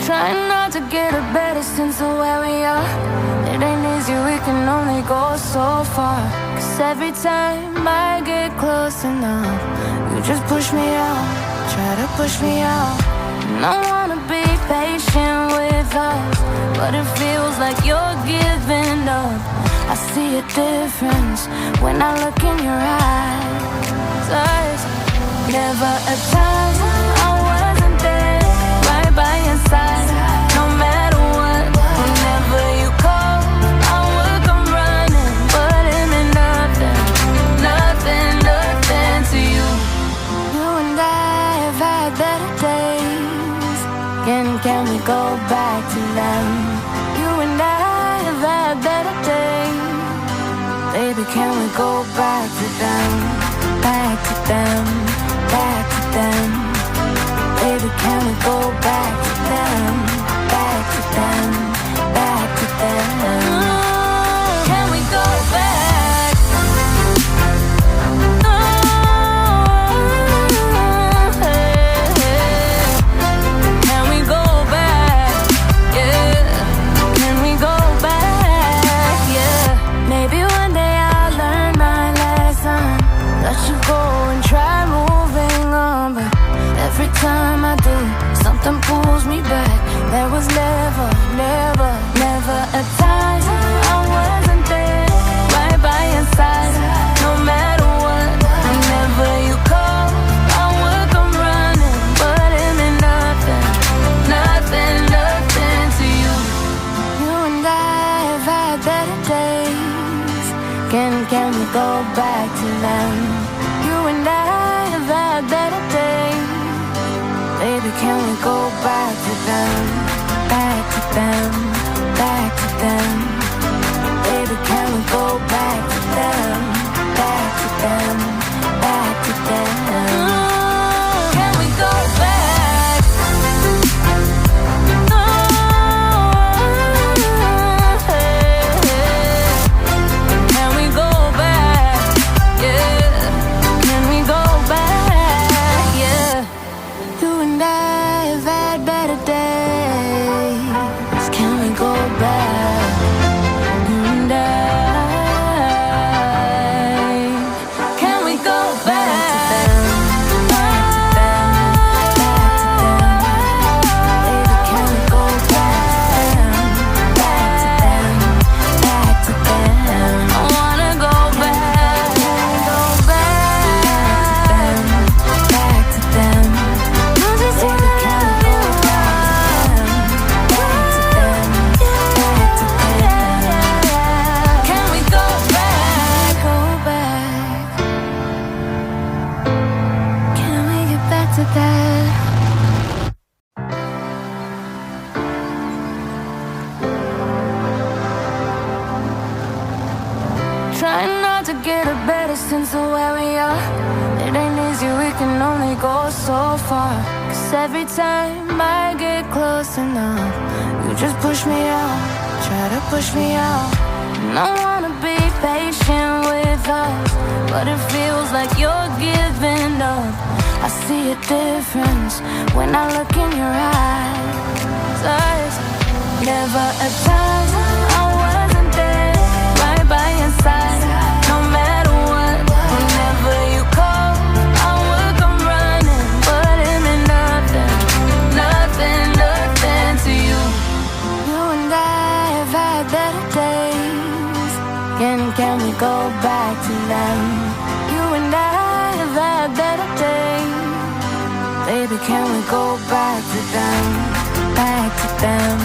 Trying not to get a better sense of where we are. It ain't easy, we can only go so far. 'Cause every time I get close enough, you just push me out, try to push me out. And I wanna be patient with us, but it feels like you're giving up. I see a difference when I look in your eyes. Never a time I wasn't there, right by your side. No matter what, whenever you call, I would come running. But it meant nothing, nothing, nothing to you. You and I have had better days. Can we go back to them? You and I have had better days. Baby, can we go back to them? Back to them, back to them. Baby, can we go back to them? Back to them, back to them. Can we go back? Can we go back? Yeah. Can we go back? Yeah. Maybe one day I'll learn my lesson. Let you go and try moving on, but every time I do, something pulls me back. There was never, never, never a time I wasn't there, right by your side. No matter what, whenever you call, I would come running. But it meant nothing, nothing, nothing to you. You and I have had better days. Can we go back to them? You and I have had better days. Baby, can we go back to them? Back to them, back to them. Baby, can we go back to them? Back to them, back to them. Can we go back? Can we go back? Yeah. Can we go back? Yeah. You and I have had better days. Can we go back? You and I. Can we go back to them? Back to them, back to them. Baby, can we go back? Back to them, back to them. I wanna go back, go back, back to them. I just wanna love you back to them, back to them. Can we go back? Go back. Can we get back to that? Trying not to get a better sense of where we are. It ain't easy, we can only go so far. 'Cause every time I get close enough, you just push me out, try to push me out. And I wanna be patient with us, but it feels like you're giving up. I see a difference when I look in your eyes. Never a time I wasn't there, right by your side. No matter what, whenever you call, I would come running. But it meant nothing, nothing, nothing to you. You and I have had better days. Can we go back to them? You and I have had better days. Baby, can we go back to them? Back to them,